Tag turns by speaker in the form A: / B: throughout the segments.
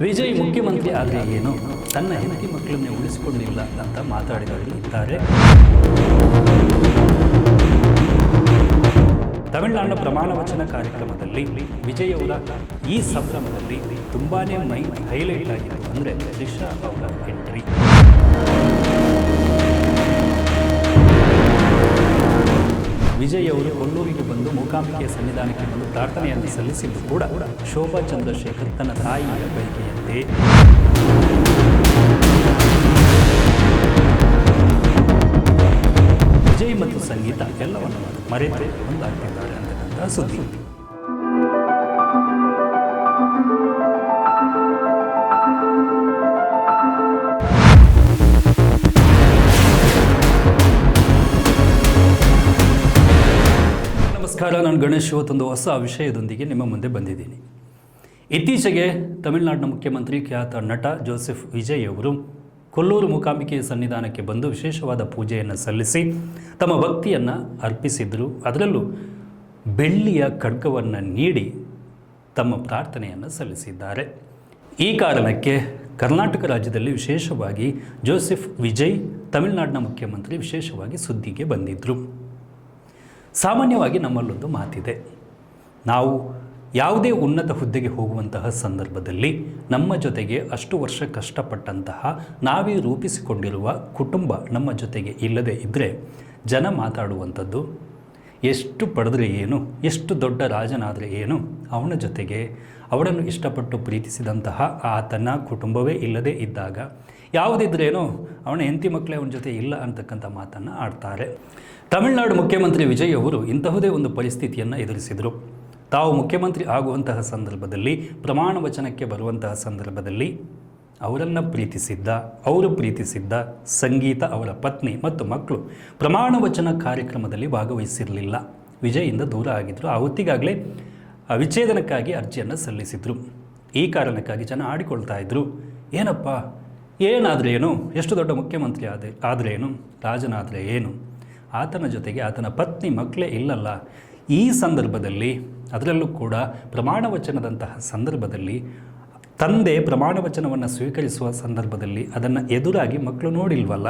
A: ವಿಜಯ್ ಮುಖ್ಯಮಂತ್ರಿ ಆದರೆ ಏನು, ತನ್ನ ಹೆಂಡತಿ ಮಕ್ಕಳನ್ನೇ ಉಳಿಸಿಕೊಂಡಿಲ್ಲ ಅಂತ ಮಾತಾಡಿದವರು ಇದ್ದಾರೆ. ತಮಿಳುನಾಡಿನ ಪ್ರಮಾಣ ವಚನ ಕಾರ್ಯಕ್ರಮದಲ್ಲಿ ವಿಜಯ್ ಅವರ ಈ ಸಂಭ್ರಮದಲ್ಲಿ ತುಂಬಾನೇ ಹೈಲೈಟ್ ಆಗಿತ್ತು ಅಂದರೆ ತ್ರಿಷಾ ಅವರ ಎಂಟ್ರಿ. ವಿಜಯ್ ಅವರು ಕೊಲ್ಲೂರಿಗೆ ಬಂದು ಮೂಕಾಂಬಿಕೆಯ ಸನ್ನಿಧಾನಕ್ಕೆ ಬಂದು ಪ್ರಾರ್ಥನೆಯನ್ನು ಸಲ್ಲಿಸಿದ್ದು ಕೂಡ ಶೋಭಾ ಚಂದ್ರಶೇಖರ್ ತನ್ನ ತಾಯಿಯ ಬಯಕೆಯಂತೆ. ವಿಜಯ್ ಮತ್ತು ಸಂಗೀತ ಎಲ್ಲವನ್ನು ಮರೆತು ಒಂದಾಗ್ತಿದ್ದಾರೆ ಅಂತಕ್ಕಂಥ ಸುದ್ದಿ. ನಮಸ್ಕಾರ, ನಾನು ಗಣೇಶ್. ಇವತ್ತೊಂದು ಹೊಸ ವಿಷಯದೊಂದಿಗೆ ನಿಮ್ಮ ಮುಂದೆ ಬಂದಿದ್ದೀನಿ. ಇತ್ತೀಚೆಗೆ ತಮಿಳುನಾಡಿನ ಮುಖ್ಯಮಂತ್ರಿ ಖ್ಯಾತ ನಟ ಜೋಸೆಫ್ ವಿಜಯ್ ಅವರು ಕೊಲ್ಲೂರು ಮೂಕಾಂಬಿಕೆಯ ಸನ್ನಿಧಾನಕ್ಕೆ ಬಂದು ವಿಶೇಷವಾದ ಪೂಜೆಯನ್ನು ಸಲ್ಲಿಸಿ ತಮ್ಮ ಭಕ್ತಿಯನ್ನು ಅರ್ಪಿಸಿದರು. ಅದರಲ್ಲೂ ಬೆಳ್ಳಿಯ ಖಡ್ಗವನ್ನು ನೀಡಿ ತಮ್ಮ ಪ್ರಾರ್ಥನೆಯನ್ನು ಸಲ್ಲಿಸಿದ್ದಾರೆ. ಈ ಕಾರಣಕ್ಕೆ ಕರ್ನಾಟಕ ರಾಜ್ಯದಲ್ಲಿ ವಿಶೇಷವಾಗಿ ಜೋಸೆಫ್ ವಿಜಯ್ ತಮಿಳುನಾಡಿನ ಮುಖ್ಯಮಂತ್ರಿ ವಿಶೇಷವಾಗಿ ಸುದ್ದಿಗೆ ಬಂದಿದ್ದರು. ಸಾಮಾನ್ಯವಾಗಿ ನಮ್ಮಲ್ಲೊಂದು ಮಾತಿದೆ, ನಾವು ಯಾವುದೇ ಉನ್ನತ ಹುದ್ದೆಗೆ ಹೋಗುವಂತಹ ಸಂದರ್ಭದಲ್ಲಿ ನಮ್ಮ ಜೊತೆಗೆ ಅಷ್ಟು ವರ್ಷ ಕಷ್ಟಪಟ್ಟಂತಹ ನಾವೇ ರೂಪಿಸಿಕೊಂಡಿರುವ ಕುಟುಂಬ ನಮ್ಮ ಜೊತೆಗೆ ಇಲ್ಲದೇ ಇದ್ದರೆ ಜನ ಮಾತಾಡುವಂಥದ್ದು, ಎಷ್ಟು ಪಡೆದ್ರೆ ಏನು, ಎಷ್ಟು ದೊಡ್ಡ ರಾಜನಾದರೆ ಏನು, ಅವನ ಜೊತೆಗೆ ಅವಳನ್ನು ಇಷ್ಟಪಟ್ಟು ಪ್ರೀತಿಸಿದಂತಹ ಆತನ ಕುಟುಂಬವೇ ಇಲ್ಲದೇ ಇದ್ದಾಗ ಯಾವುದಿದ್ರೇನೋ ಅವನ ಹೆಂಡತಿ ಮಕ್ಕಳೇ ಅವನ ಜೊತೆ ಇಲ್ಲ ಅಂತಕ್ಕಂಥ ಮಾತನ್ನು ಆಡ್ತಾರೆ. ತಮಿಳುನಾಡು ಮುಖ್ಯಮಂತ್ರಿ ವಿಜಯ್ ಅವರು ಇಂತಹುದೇ ಒಂದು ಪರಿಸ್ಥಿತಿಯನ್ನು ಎದುರಿಸಿದರು. ತಾವು ಮುಖ್ಯಮಂತ್ರಿ ಆಗುವಂತಹ ಸಂದರ್ಭದಲ್ಲಿ, ಪ್ರಮಾಣ ವಚನಕ್ಕೆ ಬರುವಂತಹ ಸಂದರ್ಭದಲ್ಲಿ ಅವರು ಪ್ರೀತಿಸಿದ್ದ ಸಂಗೀತ, ಅವರ ಪತ್ನಿ ಮತ್ತು ಮಕ್ಕಳು ಪ್ರಮಾಣ ವಚನ ಕಾರ್ಯಕ್ರಮದಲ್ಲಿ ಭಾಗವಹಿಸಿರಲಿಲ್ಲ. ವಿಜಯಿಂದ ದೂರ ಆಗಿದ್ದರು. ಆ ಹೊತ್ತಿಗಾಗಲೇ ವಿಚ್ಛೇದನಕ್ಕಾಗಿ ಅರ್ಜಿಯನ್ನು ಸಲ್ಲಿಸಿದರು. ಈ ಕಾರಣಕ್ಕಾಗಿ ಜನ ಆಡಿಕೊಳ್ತಾ ಇದ್ದರು, ಏನಪ್ಪ ಏನಾದರೆ ಏನು, ಎಷ್ಟು ದೊಡ್ಡ ಮುಖ್ಯಮಂತ್ರಿ ಆದರೆ ಏನು, ರಾಜನಾದರೆ ಏನು, ಆತನ ಜೊತೆಗೆ ಆತನ ಪತ್ನಿ ಮಕ್ಕಳೇ ಇಲ್ಲಲ್ಲ. ಈ ಸಂದರ್ಭದಲ್ಲಿ, ಅದರಲ್ಲೂ ಕೂಡ ಪ್ರಮಾಣ ವಚನದಂತಹ ಸಂದರ್ಭದಲ್ಲಿ, ತಂದೆ ಪ್ರಮಾಣ ವಚನವನ್ನು ಸ್ವೀಕರಿಸುವ ಸಂದರ್ಭದಲ್ಲಿ ಅದನ್ನು ಎದುರಾಗಿ ಮಕ್ಕಳು ನೋಡಿಲ್ವಲ್ಲ,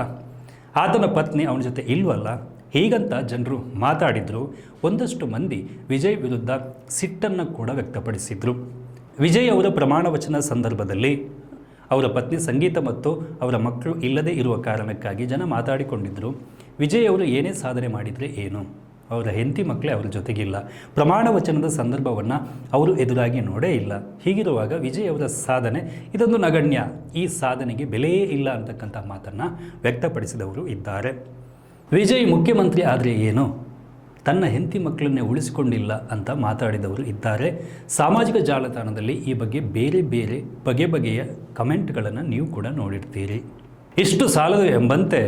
A: ಆತನ ಪತ್ನಿ ಅವನ ಜೊತೆ ಇಲ್ವಲ್ಲ, ಹೀಗಂತ ಜನರು ಮಾತಾಡಿದರು. ಒಂದಷ್ಟು ಮಂದಿ ವಿಜಯ್ ವಿರುದ್ಧ ಸಿಟ್ಟನ್ನು ಕೂಡ ವ್ಯಕ್ತಪಡಿಸಿದರು. ವಿಜಯ್ ಅವರ ಪ್ರಮಾಣ ವಚನ ಸಂದರ್ಭದಲ್ಲಿ ಅವರ ಪತ್ನಿ ಸಂಗೀತ ಮತ್ತು ಅವರ ಮಕ್ಕಳು ಇಲ್ಲದೇ ಇರುವ ಕಾರಣಕ್ಕಾಗಿ ಜನ ಮಾತಾಡಿಕೊಂಡಿದ್ದರು. ವಿಜಯ್ ಅವರು ಏನೇ ಸಾಧನೆ ಮಾಡಿದರೆ ಏನು, ಅವರ ಹೆಂಡತಿ ಮಕ್ಕಳೇ ಅವರ ಜೊತೆಗಿಲ್ಲ, ಪ್ರಮಾಣ ವಚನದ ಸಂದರ್ಭವನ್ನು ಅವರು ಎದುರಾಗಿ ನೋಡೇ ಇಲ್ಲ. ಹೀಗಿರುವಾಗ ವಿಜಯ್ ಅವರ ಸಾಧನೆ ಇದೊಂದು ನಗಣ್ಯ, ಈ ಸಾಧನೆಗೆ ಬೆಲೆಯೇ ಇಲ್ಲ ಅಂತಕ್ಕಂಥ ಮಾತನ್ನು ವ್ಯಕ್ತಪಡಿಸಿದವರು ಇದ್ದಾರೆ. ವಿಜಯ್ ಮುಖ್ಯಮಂತ್ರಿ ಆದರೆ ಏನು, ತನ್ನ ಹೆಂಡತಿ ಮಕ್ಕಳನ್ನೇ ಉಳಿಸಿಕೊಂಡಿಲ್ಲ ಅಂತ ಮಾತಾಡಿದವರು ಇದ್ದಾರೆ. ಸಾಮಾಜಿಕ ಜಾಲತಾಣದಲ್ಲಿ ಈ ಬಗ್ಗೆ ಬೇರೆ ಬೇರೆ ಬಗೆಯ ಕಮೆಂಟ್ಗಳನ್ನು ನೀವು ಕೂಡ ನೋಡಿರ್ತೀರಿ. ಇಷ್ಟು ಸಾಲದು ಎಂಬಂತೆ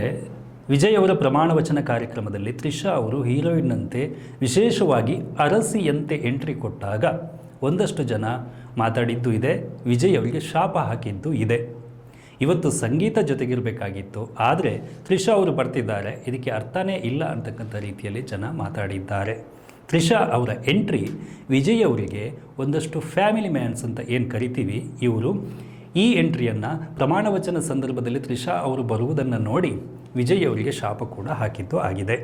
A: ವಿಜಯ್ ಅವರ ಪ್ರಮಾಣ ವಚನ ಕಾರ್ಯಕ್ರಮದಲ್ಲಿ ತ್ರಿಷಾ ಅವರು ಹೀರೋಯಿನ್ನಂತೆ ವಿಶೇಷವಾಗಿ ಅರಸಿಯಂತೆ ಎಂಟ್ರಿ ಕೊಟ್ಟಾಗ ಒಂದಷ್ಟು ಜನ ಮಾತಾಡಿದ್ದು ಇದೆ, ವಿಜಯ್ ಅವರಿಗೆ ಶಾಪ ಹಾಕಿದ್ದು ಇದೆ. ಇವತ್ತು ಸಂಗೀತ ಜೊತೆಗಿರಬೇಕಾಗಿತ್ತು, ಆದರೆ ತ್ರಿಷಾ ಅವರು ಬರ್ತಿದ್ದಾರೆ, ಇದಕ್ಕೆ ಅರ್ಥನೇ ಇಲ್ಲ ಅಂತಕ್ಕಂಥ ರೀತಿಯಲ್ಲಿ ಜನ ಮಾತಾಡಿದ್ದಾರೆ. ತ್ರಿಷಾ ಅವರ ಎಂಟ್ರಿ ವಿಜಯ್ ಅವರಿಗೆ ಒಂದಷ್ಟು ಫ್ಯಾಮಿಲಿ ಮ್ಯಾನ್ಸ್ ಅಂತ ಏನು ಕರಿತೀವಿ, ಇವರು ಈ ಎಂಟ್ರಿಯನ್ನು ಪ್ರಮಾಣ ವಚನ ಸಂದರ್ಭದಲ್ಲಿ ತ್ರಿಷಾ ಅವರು ಬರುವುದನ್ನು ನೋಡಿ ವಿಜಯ್ ಅವರಿಗೆ ಶಾಪ ಕೂಡ ಹಾಕಿದ್ದು ಆಗಿದೆ.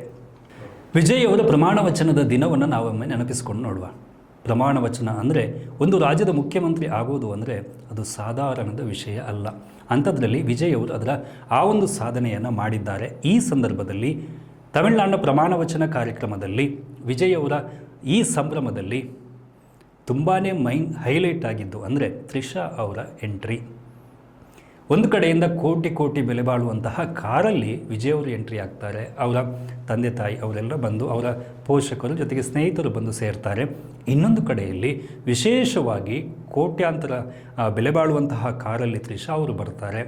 A: ವಿಜಯ್ ಅವರ ಪ್ರಮಾಣ ವಚನದ ದಿನವನ್ನು ನಾವೊಮ್ಮೆ ನೆನಪಿಸ್ಕೊಂಡು ನೋಡುವ. ಪ್ರಮಾಣ ವಚನ ಅಂದರೆ ಒಂದು ರಾಜ್ಯದ ಮುಖ್ಯಮಂತ್ರಿ ಆಗೋದು ಅಂದರೆ ಅದು ಸಾಧಾರಣದ ವಿಷಯ ಅಲ್ಲ. ಅಂಥದ್ರಲ್ಲಿ ವಿಜಯ್ ಅವರು ಅದರ ಆ ಒಂದು ಸಾಧನೆಯನ್ನು ಮಾಡಿದ್ದಾರೆ. ಈ ಸಂದರ್ಭದಲ್ಲಿ ತಮಿಳುನಾಡಿನ ಪ್ರಮಾಣ ವಚನ ಕಾರ್ಯಕ್ರಮದಲ್ಲಿ ವಿಜಯ್ ಅವರ ಈ ಸಂಭ್ರಮದಲ್ಲಿ ತುಂಬಾ ಹೈಲೈಟ್ ಆಗಿದ್ದು ಅಂದರೆ ತ್ರಿಷಾ ಅವರ ಎಂಟ್ರಿ. ಒಂದು ಕಡೆಯಿಂದ ಕೋಟಿ ಬೆಲೆ ಬಾಳುವಂತಹ ಕಾರಲ್ಲಿ ವಿಜಯ್ ಅವರು ಎಂಟ್ರಿ ಆಗ್ತಾರೆ. ಅವರ ತಂದೆ ತಾಯಿ ಅವರೆಲ್ಲ ಬಂದು, ಅವರ ಪೋಷಕರು ಜೊತೆಗೆ ಸ್ನೇಹಿತರು ಬಂದು ಸೇರ್ತಾರೆ. ಇನ್ನೊಂದು ಕಡೆಯಲ್ಲಿ ವಿಶೇಷವಾಗಿ ಕೋಟ್ಯಾಂತರ ಬೆಲೆ ಬಾಳುವಂತಹ ಕಾರಲ್ಲಿ ತ್ರಿಷಾ ಅವರು ಬರ್ತಾರೆ.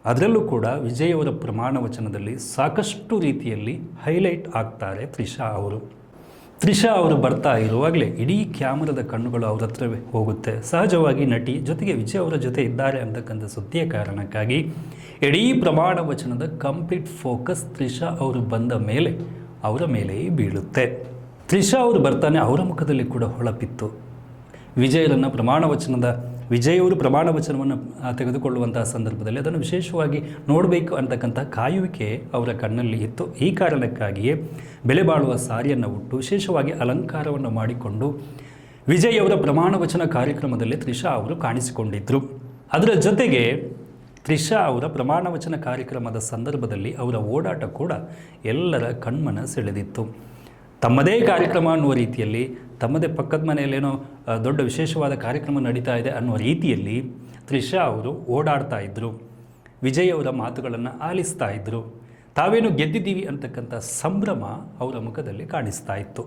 A: ಅದರಲ್ಲೂ ಕೂಡ ವಿಜಯ್ ಅವರ ಪ್ರಮಾಣ ವಚನದಲ್ಲಿ ಸಾಕಷ್ಟು ರೀತಿಯಲ್ಲಿ ಹೈಲೈಟ್ ಆಗ್ತಾರೆ ತ್ರಿಷಾ ಅವರು. ತ್ರಿಷಾ ಅವರು ಬರ್ತಾ ಇರುವಾಗಲೇ ಇಡೀ ಕ್ಯಾಮರಾದ ಕಣ್ಣುಗಳು ಅವ್ರ ಹತ್ರವೇ ಹೋಗುತ್ತೆ. ಸಹಜವಾಗಿ ನಟಿ ಜೊತೆಗೆ ವಿಜಯ್ ಅವರ ಜೊತೆ ಇದ್ದಾರೆ ಅಂತಕ್ಕಂಥ ಸುದ್ದಿಯ ಕಾರಣಕ್ಕಾಗಿ ಇಡೀ ಪ್ರಮಾಣ ವಚನದ ಕಂಪ್ಲೀಟ್ ಫೋಕಸ್ ತ್ರಿಷಾ ಅವರು ಬಂದ ಮೇಲೆ ಅವರ ಮೇಲೆಯೇ ಬೀಳುತ್ತೆ. ತ್ರಿಷಾ ಅವರು ಬರ್ತಾನೆ, ಅವರ ಮುಖದಲ್ಲಿ ಕೂಡ ಹೊಳಪಿತ್ತು. ವಿಜಯರನ್ನು ಪ್ರಮಾಣ ವಚನದ ವಿಜಯ್ ಅವರು ಪ್ರಮಾಣ ವಚನವನ್ನು ತೆಗೆದುಕೊಳ್ಳುವಂತಹ ಸಂದರ್ಭದಲ್ಲಿ ಅದನ್ನು ವಿಶೇಷವಾಗಿ ನೋಡಬೇಕು ಅಂತಕ್ಕಂಥ ಕಾಯುವಿಕೆ ಅವರ ಕಣ್ಣಲ್ಲಿ ಇತ್ತು. ಈ ಕಾರಣಕ್ಕಾಗಿಯೇ ಬೆಲೆ ಬಾಳುವ ಸಾರಿಯನ್ನು ಉಟ್ಟು ವಿಶೇಷವಾಗಿ ಅಲಂಕಾರವನ್ನು ಮಾಡಿಕೊಂಡು ವಿಜಯ್ ಅವರ ಪ್ರಮಾಣ ವಚನ ಕಾರ್ಯಕ್ರಮದಲ್ಲಿ ತ್ರಿಷಾ ಅವರು ಕಾಣಿಸಿಕೊಂಡಿದ್ದರು. ಅದರ ಜೊತೆಗೆ ತ್ರಿಷಾ ಅವರ ಪ್ರಮಾಣ ವಚನ ಕಾರ್ಯಕ್ರಮದ ಸಂದರ್ಭದಲ್ಲಿ ಅವರ ಓಡಾಟ ಕೂಡ ಎಲ್ಲರ ಕಣ್ಮನ ಸೆಳೆದಿತ್ತು. ತಮ್ಮದೇ ಕಾರ್ಯಕ್ರಮ ಅನ್ನುವ ರೀತಿಯಲ್ಲಿ, ತಮ್ಮದೇ ಪಕ್ಕದ ಮನೆಯಲ್ಲೇನೋ ದೊಡ್ಡ ವಿಶೇಷವಾದ ಕಾರ್ಯಕ್ರಮ ನಡೀತಾ ಇದೆ ಅನ್ನುವ ರೀತಿಯಲ್ಲಿ ತ್ರಿಷಾ ಅವರು ಓಡಾಡ್ತಾ ಇದ್ದರು. ವಿಜಯ್ ಅವರ ಮಾತುಗಳನ್ನು ಆಲಿಸ್ತಾ ಇದ್ದರು. ತಾವೇನು ಗೆದ್ದಿದ್ದೀವಿ ಅಂತಕ್ಕಂಥ ಸಂಭ್ರಮ ಅವರ ಮುಖದಲ್ಲಿ ಕಾಣಿಸ್ತಾ ಇತ್ತು.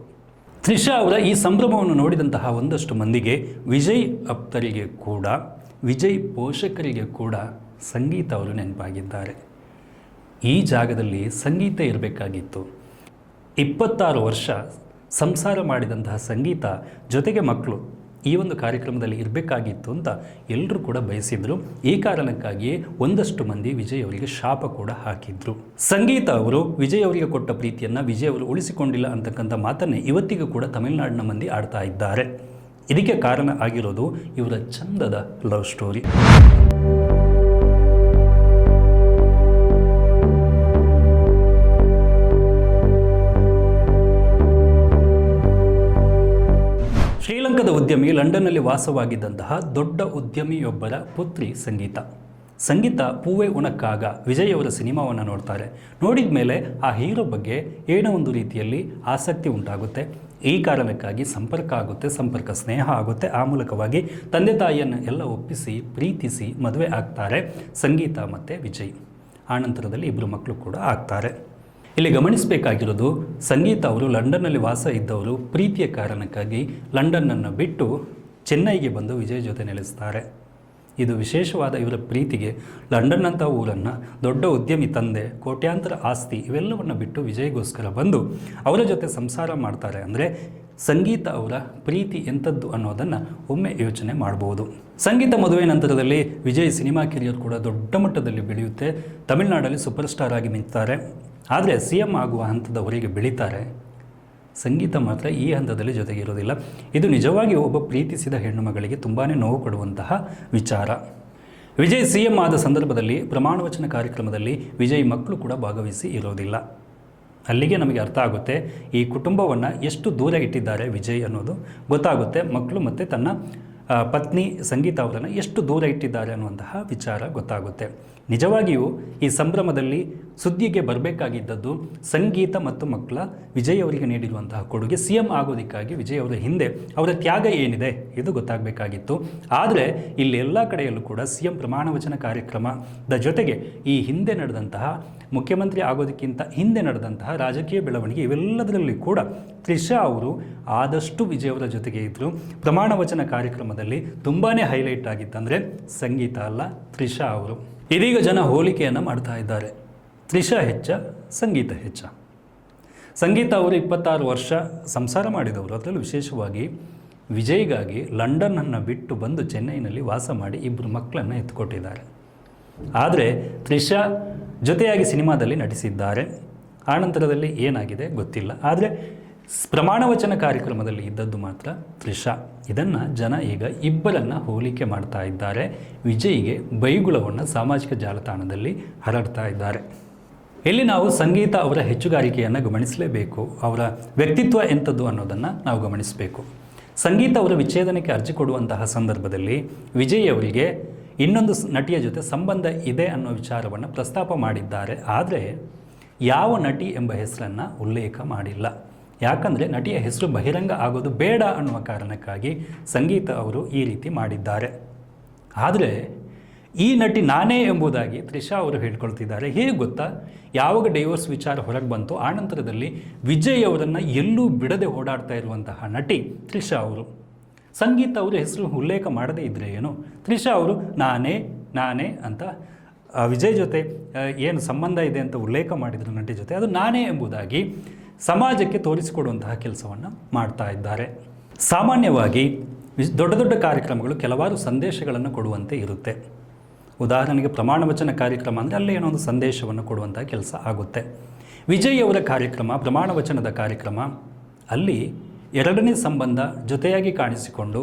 A: ತ್ರಿಷಾ ಅವರ ಈ ಸಂಭ್ರಮವನ್ನು ನೋಡಿದಂತಹ ಒಂದಷ್ಟು ಮಂದಿಗೆ ವಿಜಯ್ ಆಪ್ತರಿಗೆ ಕೂಡ, ವಿಜಯ್ ಪೋಷಕರಿಗೆ ಕೂಡ ಸಂಗೀತ ಅವರು ನೆನಪಾಗಿದ್ದಾರೆ. ಈ ಜಾಗದಲ್ಲಿ ಸಂಗೀತ ಇರಬೇಕಾಗಿತ್ತು. 26 ವರ್ಷ ಸಂಸಾರ ಮಾಡಿದಂತಹ ಸಂಗೀತ ಜೊತೆಗೆ ಮಕ್ಕಳು ಈ ಒಂದು ಕಾರ್ಯಕ್ರಮದಲ್ಲಿ ಇರಬೇಕಾಗಿತ್ತು ಅಂತ ಎಲ್ಲರೂ ಕೂಡ ಬಯಸಿದ್ರು. ಈ ಕಾರಣಕ್ಕಾಗಿಯೇ ಒಂದಷ್ಟು ಮಂದಿ ವಿಜಯ್ ಅವರಿಗೆ ಶಾಪ ಕೂಡ ಹಾಕಿದ್ರು. ಸಂಗೀತ ಅವರು ವಿಜಯ್ ಅವರಿಗೆ ಕೊಟ್ಟ ಪ್ರೀತಿಯನ್ನು ವಿಜಯ್ ಅವರು ಉಳಿಸಿಕೊಂಡಿಲ್ಲ ಅಂತಕ್ಕಂಥ ಮಾತನ್ನೇ ಇವತ್ತಿಗೂ ಕೂಡ ತಮಿಳುನಾಡಿನ ಮಂದಿ ಆಡ್ತಾ ಇದ್ದಾರೆ. ಇದಕ್ಕೆ ಕಾರಣ ಆಗಿರೋದು ಇವರ ಚಂದದ ಲವ್ ಸ್ಟೋರಿ. ಶ್ರೀಲಂಕಾದ ಉದ್ಯಮಿ, ಲಂಡನ್ನಲ್ಲಿ ವಾಸವಾಗಿದ್ದಂತಹ ದೊಡ್ಡ ಉದ್ಯಮಿಯೊಬ್ಬರ ಪುತ್ರಿ ಸಂಗೀತ. ಸಂಗೀತ ಪೂವೆ ಉಣಕ್ಕಾಗ ವಿಜಯ್ ಅವರ ಸಿನಿಮಾವನ್ನು ನೋಡ್ತಾರೆ. ನೋಡಿದ ಮೇಲೆ ಆ ಹೀರೋ ಬಗ್ಗೆ ಏನೋ ಒಂದು ರೀತಿಯಲ್ಲಿ ಆಸಕ್ತಿ ಉಂಟಾಗುತ್ತೆ. ಈ ಕಾರಣಕ್ಕಾಗಿ ಸಂಪರ್ಕ ಆಗುತ್ತೆ, ಸಂಪರ್ಕ ಸ್ನೇಹ ಆಗುತ್ತೆ. ಆ ಮೂಲಕವಾಗಿ ತಂದೆ ತಾಯಿಯನ್ನು ಎಲ್ಲ ಒಪ್ಪಿಸಿ ಪ್ರೀತಿಸಿ ಮದುವೆ ಆಗ್ತಾರೆ ಸಂಗೀತ ಮತ್ತು ವಿಜಯ್. ಆನಂತರದಲ್ಲಿ ಇಬ್ಬರು ಮಕ್ಕಳು ಕೂಡ ಆಗ್ತಾರೆ. ಇಲ್ಲಿ ಗಮನಿಸಬೇಕಾಗಿರೋದು, ಸಂಗೀತ ಅವರು ಲಂಡನ್ನಲ್ಲಿ ವಾಸ ಇದ್ದವರು ಪ್ರೀತಿಯ ಕಾರಣಕ್ಕಾಗಿ ಲಂಡನ್ನನ್ನು ಬಿಟ್ಟು ಚೆನ್ನೈಗೆ ಬಂದು ವಿಜಯ್ ಜೊತೆ ನೆಲೆಸ್ತಾರೆ. ಇದು ವಿಶೇಷವಾದ ಇವರ ಪ್ರೀತಿಗೆ ಲಂಡನ್ ಅಂತ ಊರನ್ನು, ದೊಡ್ಡ ಉದ್ಯಮಿ ತಂದೆ, ಕೋಟ್ಯಾಂತರ ಆಸ್ತಿ ಇವೆಲ್ಲವನ್ನು ಬಿಟ್ಟು ವಿಜಯ್ಗೋಸ್ಕರ ಬಂದು ಅವರ ಜೊತೆ ಸಂಸಾರ ಮಾಡ್ತಾರೆ. ಅಂದರೆ ಸಂಗೀತ ಅವರ ಪ್ರೀತಿ ಎಂಥದ್ದು ಅನ್ನೋದನ್ನು ಒಮ್ಮೆ ಯೋಚನೆ ಮಾಡ್ಬೋದು. ಸಂಗೀತ ಮದುವೆ ನಂತರದಲ್ಲಿ ವಿಜಯ್ ಸಿನಿಮಾ ಕೆರಿಯರ್ ಕೂಡ ದೊಡ್ಡ ಮಟ್ಟದಲ್ಲಿ ಬೆಳೆಯುತ್ತೆ. ತಮಿಳುನಾಡಲ್ಲಿ ಸೂಪರ್ ಸ್ಟಾರ್ ಆಗಿ ನಿಂತಾರೆ. ಆದರೆ CM ಆಗುವ ಹಂತದವರೆಗೆ ಬೆಳೀತಾರೆ. ಸಂಗೀತ ಮಾತ್ರ ಈ ಹಂತದಲ್ಲಿ ಜೊತೆಗಿರೋದಿಲ್ಲ. ಇದು ನಿಜವಾಗಿ ಒಬ್ಬ ಪ್ರೀತಿಸಿದ ಹೆಣ್ಣು ಮಗಳಿಗೆ ತುಂಬಾ ನೋವು ಕೊಡುವಂತಹ ವಿಚಾರ. ವಿಜಯ್ CM ಆದ ಸಂದರ್ಭದಲ್ಲಿ ಪ್ರಮಾಣವಚನ ಕಾರ್ಯಕ್ರಮದಲ್ಲಿ ವಿಜಯ್ ಮಕ್ಕಳು ಕೂಡ ಭಾಗವಹಿಸಿ ಇರೋದಿಲ್ಲ. ಅಲ್ಲಿಗೆ ನಮಗೆ ಅರ್ಥ ಆಗುತ್ತೆ ಈ ಕುಟುಂಬವನ್ನು ಎಷ್ಟು ದೂರ ಇಟ್ಟಿದ್ದಾರೆ ವಿಜಯ್ ಅನ್ನೋದು ಗೊತ್ತಾಗುತ್ತೆ. ಮಕ್ಕಳು ಮತ್ತು ತನ್ನ ಪತ್ನಿ ಸಂಗೀತ ಅವರನ್ನು ಎಷ್ಟು ದೂರ ಇಟ್ಟಿದ್ದಾರೆ ಅನ್ನುವಂತಹ ವಿಚಾರ ಗೊತ್ತಾಗುತ್ತೆ. ನಿಜವಾಗಿಯೂ ಈ ಸಂಭ್ರಮದಲ್ಲಿ ಸುದ್ದಿಗೆ ಬರಬೇಕಾಗಿದ್ದದ್ದು ಸಂಗೀತ ಮತ್ತು ಮಕ್ಕಳ ವಿಜಯ್ ಅವರಿಗೆ ನೀಡಿರುವಂತಹ ಕೊಡುಗೆ. CM ಆಗೋದಕ್ಕಾಗಿ ವಿಜಯ್ ಅವರ ಹಿಂದೆ ಅವರ ತ್ಯಾಗ ಏನಿದೆ ಇದು ಗೊತ್ತಾಗಬೇಕಾಗಿತ್ತು. ಆದರೆ ಇಲ್ಲಿ ಎಲ್ಲ ಕಡೆಯಲ್ಲೂ ಕೂಡ CM ಪ್ರಮಾಣವಚನ ಕಾರ್ಯಕ್ರಮದ ಜೊತೆಗೆ ಈ ಹಿಂದೆ ನಡೆದಂತಹ ಮುಖ್ಯಮಂತ್ರಿ ಆಗೋದಕ್ಕಿಂತ ಹಿಂದೆ ನಡೆದಂತಹ ರಾಜಕೀಯ ಬೆಳವಣಿಗೆ ಇವೆಲ್ಲದರಲ್ಲಿ ಕೂಡ ತ್ರಿಷಾ ಅವರು ಆದಷ್ಟು ವಿಜಯ್ ಅವರ ಜೊತೆಗೆ ಇದ್ದರು. ಪ್ರಮಾಣವಚನ ಕಾರ್ಯಕ್ರಮದಲ್ಲಿ ತುಂಬಾ ಹೈಲೈಟ್ ಆಗಿತ್ತಂದರೆ ಸಂಗೀತ ಅಲ್ಲ, ತ್ರಿಷಾ ಅವರು. ಇದೀಗ ಜನ ಹೋಲಿಕೆಯನ್ನು ಮಾಡ್ತಾ ಇದ್ದಾರೆ. ತ್ರಿಷಾ ಹೆಚ್ಚ, ಸಂಗೀತ ಹೆಚ್ಚ. ಸಂಗೀತ ಅವರು 26 ವರ್ಷ ಸಂಸಾರ ಮಾಡಿದವರು. ಅದರಲ್ಲೂ ವಿಶೇಷವಾಗಿ ವಿಜಯ್ಗಾಗಿ ಲಂಡನ್ನನ್ನು ಬಿಟ್ಟು ಬಂದು ಚೆನ್ನೈನಲ್ಲಿ ವಾಸ ಮಾಡಿ ಇಬ್ಬರು ಮಕ್ಕಳನ್ನು ಎತ್ಕೊಟ್ಟಿದ್ದಾರೆ. ಆದರೆ ತ್ರಿಷಾ ಜೊತೆಯಾಗಿ ಸಿನಿಮಾದಲ್ಲಿ ನಟಿಸಿದ್ದಾರೆ. ಆನಂತರದಲ್ಲಿ ಏನಾಗಿದೆ ಗೊತ್ತಿಲ್ಲ. ಆದರೆ ಪ್ರಮಾಣವಚನ ಕಾರ್ಯಕ್ರಮದಲ್ಲಿ ಇದ್ದದ್ದು ಮಾತ್ರ ತ್ರಿಷಾ. ಇದನ್ನು ಜನ ಈಗ ಇಬ್ಬರನ್ನು ಹೋಲಿಕೆ ಮಾಡ್ತಾ ಇದ್ದಾರೆ. ವಿಜಯ್ಗೆ ಬೈಗುಳವನ್ನು ಸಾಮಾಜಿಕ ಜಾಲತಾಣದಲ್ಲಿ ಹರಡ್ತಾ ಇದ್ದಾರೆ. ಇಲ್ಲಿ ನಾವು ಸಂಗೀತ ಅವರ ಹೆಚ್ಚುಗಾರಿಕೆಯನ್ನು ಗಮನಿಸಲೇಬೇಕು. ಅವರ ವ್ಯಕ್ತಿತ್ವ ಎಂಥದ್ದು ಅನ್ನೋದನ್ನು ನಾವು ಗಮನಿಸಬೇಕು. ಸಂಗೀತ ಅವರ ವಿಚ್ಛೇದನಕ್ಕೆ ಅರ್ಜಿ ಕೊಡುವಂತಹ ಸಂದರ್ಭದಲ್ಲಿ ವಿಜಯ್ ಅವರಿಗೆ ಇನ್ನೊಂದು ನಟಿಯ ಜೊತೆ ಸಂಬಂಧ ಇದೆ ಅನ್ನೋ ವಿಚಾರವನ್ನು ಪ್ರಸ್ತಾಪ ಮಾಡಿದ್ದಾರೆ. ಆದರೆ ಯಾವ ನಟಿ ಎಂಬ ಹೆಸರನ್ನು ಉಲ್ಲೇಖ ಮಾಡಿಲ್ಲ. ಯಾಕಂದರೆ ನಟಿಯ ಹೆಸರು ಬಹಿರಂಗ ಆಗೋದು ಬೇಡ ಅನ್ನುವ ಕಾರಣಕ್ಕಾಗಿ ಸಂಗೀತ ಅವರು ಈ ರೀತಿ ಮಾಡಿದ್ದಾರೆ. ಆದರೆ ಈ ನಟಿ ನಾನೇ ಎಂಬುದಾಗಿ ತ್ರಿಷಾ ಅವರು ಹೇಳ್ಕೊಳ್ತಿದ್ದಾರೆ. ಹೇಗೆ ಗೊತ್ತಾ, ಯಾವಾಗ ಡೈವೋರ್ಸ್ ವಿಚಾರ ಹೊರಗೆ ಬಂತು ಆನಂತರದಲ್ಲಿ ವಿಜಯ್ ಅವರನ್ನು ಎಲ್ಲೂ ಬಿಡದೆ ಓಡಾಡ್ತಾ ಇರುವಂತಹ ನಟಿ ತ್ರಿಷಾ ಅವರು. ಸಂಗೀತ ಅವರು ಹೆಸರು ಉಲ್ಲೇಖ ಮಾಡದೇ ಇದ್ದರೆ ಏನು, ತ್ರಿಷಾ ಅವರು ನಾನೇ ಅಂತ ವಿಜಯ್ ಜೊತೆ ಏನು ಸಂಬಂಧ ಇದೆ ಅಂತ ಉಲ್ಲೇಖ ಮಾಡಿದರು ನಟಿ ಜೊತೆ, ಅದು ನಾನೇ ಎಂಬುದಾಗಿ ಸಮಾಜಕ್ಕೆ ತೋರಿಸಿಕೊಡುವಂತಹ ಕೆಲಸವನ್ನು ಮಾಡ್ತಾ ಇದ್ದಾರೆ. ಸಾಮಾನ್ಯವಾಗಿ ದೊಡ್ಡ ದೊಡ್ಡ ಕಾರ್ಯಕ್ರಮಗಳು ಕೆಲವಾರು ಸಂದೇಶಗಳನ್ನು ಕೊಡುವಂತೆ ಇರುತ್ತೆ. ಉದಾಹರಣೆಗೆ ಪ್ರಮಾಣವಚನ ಕಾರ್ಯಕ್ರಮ ಅಂದರೆ ಅಲ್ಲೇ ಏನೋ ಒಂದು ಸಂದೇಶವನ್ನು ಕೊಡುವಂಥ ಕೆಲಸ ಆಗುತ್ತೆ. ವಿಜಯ್ ಅವರ ಕಾರ್ಯಕ್ರಮ ಪ್ರಮಾಣವಚನದ ಕಾರ್ಯಕ್ರಮ, ಅಲ್ಲಿ ಎರಡನೇ ಸಂಬಂಧ ಜೊತೆಯಾಗಿ ಕಾಣಿಸಿಕೊಂಡು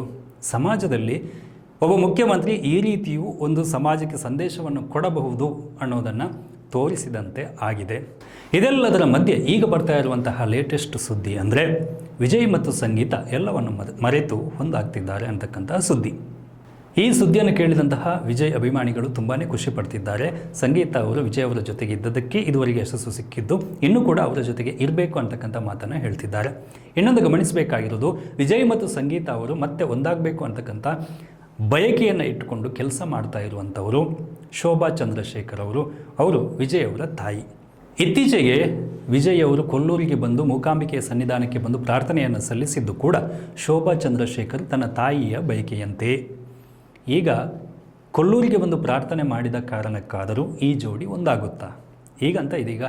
A: ಸಮಾಜದಲ್ಲಿ ಒಬ್ಬ ಮುಖ್ಯಮಂತ್ರಿ ಈ ರೀತಿಯೂ ಒಂದು ಸಮಾಜಕ್ಕೆ ಸಂದೇಶವನ್ನು ಕೊಡಬಹುದು ಅನ್ನೋದನ್ನು ತೋರಿಸಿದಂತೆ ಆಗಿದೆ. ಇದೆಲ್ಲದರ ಮಧ್ಯೆ ಈಗ ಬರ್ತಾ ಇರುವಂತಹ ಲೇಟೆಸ್ಟ್ ಸುದ್ದಿ ಅಂದರೆ ವಿಜಯ್ ಮತ್ತು ಸಂಗೀತ ಎಲ್ಲವನ್ನು ಮರೆತು ಒಂದಾಗ್ತಿದ್ದಾರೆ ಅಂತಕ್ಕಂತಹ ಸುದ್ದಿ. ಈ ಸುದ್ದಿಯನ್ನು ಕೇಳಿದಂತಹ ವಿಜಯ್ ಅಭಿಮಾನಿಗಳು ತುಂಬಾ ಖುಷಿ ಪಡ್ತಿದ್ದಾರೆ. ಸಂಗೀತ ಅವರು ವಿಜಯ್ ಅವರ ಜೊತೆಗೆ ಇದ್ದದಕ್ಕೆ ಇದುವರೆಗೆ ಯಶಸ್ಸು ಸಿಕ್ಕಿದ್ದು, ಇನ್ನೂ ಕೂಡ ಅವರ ಜೊತೆಗೆ ಇರಬೇಕು ಅಂತಕ್ಕಂಥ ಮಾತನ್ನು ಹೇಳ್ತಿದ್ದಾರೆ. ಇನ್ನೊಂದು ಗಮನಿಸಬೇಕಾಗಿರೋದು, ವಿಜಯ್ ಮತ್ತು ಸಂಗೀತ ಅವರು ಮತ್ತೆ ಒಂದಾಗಬೇಕು ಅಂತಕ್ಕಂಥ ಬಯಕೆಯನ್ನು ಇಟ್ಟುಕೊಂಡು ಕೆಲಸ ಮಾಡ್ತಾ ಇರುವಂಥವರು ಶೋಭಾ ಚಂದ್ರಶೇಖರ್ ಅವರು ವಿಜಯ್ ಅವರ ತಾಯಿ. ಇತ್ತೀಚೆಗೆ ವಿಜಯ್ ಅವರು ಕೊಲ್ಲೂರಿಗೆ ಬಂದು ಮೂಕಾಂಬಿಕೆಯ ಸನ್ನಿಧಾನಕ್ಕೆ ಬಂದು ಪ್ರಾರ್ಥನೆಯನ್ನು ಸಲ್ಲಿಸಿದ್ದು ಕೂಡ ಶೋಭಾ ಚಂದ್ರಶೇಖರ್ ತನ್ನ ತಾಯಿಯ ಬಯಕೆಯಂತೆ. ಈಗ ಕೊಲ್ಲೂರಿಗೆ ಬಂದು ಪ್ರಾರ್ಥನೆ ಮಾಡಿದ ಕಾರಣಕ್ಕಾದರೂ ಈ ಜೋಡಿ ಒಂದಾಗುತ್ತಾ ಹೀಗಂತ ಇದೀಗ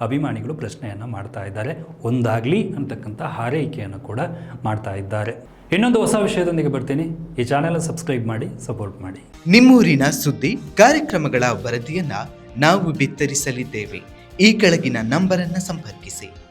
A: ಅಭಿಮಾನಿಗಳು ಪ್ರಶ್ನೆಯನ್ನು ಮಾಡ್ತಾ ಇದ್ದಾರೆ. ಒಂದಾಗಲಿ ಅಂತಕ್ಕಂಥ ಹಾರೈಕೆಯನ್ನು ಕೂಡ ಮಾಡ್ತಾ ಇದ್ದಾರೆ. ಇನ್ನೊಂದು ಹೊಸ ವಿಷಯದೊಂದಿಗೆ ಬರ್ತೀನಿ. ಈ ಚಾನೆಲ್ ಸಬ್ಸ್ಕ್ರೈಬ್ ಮಾಡಿ, ಸಪೋರ್ಟ್ ಮಾಡಿ.
B: ನಿಮ್ಮೂರಿನ ಸುದ್ದಿ ಕಾರ್ಯಕ್ರಮಗಳ ವರದಿಯನ್ನ ನಾವು ಬಿತ್ತರಿಸಲಿದ್ದೇವೆ. ಈ ಕೆಳಗಿನ ನಂಬರನ್ನು ಸಂಪರ್ಕಿಸಿ.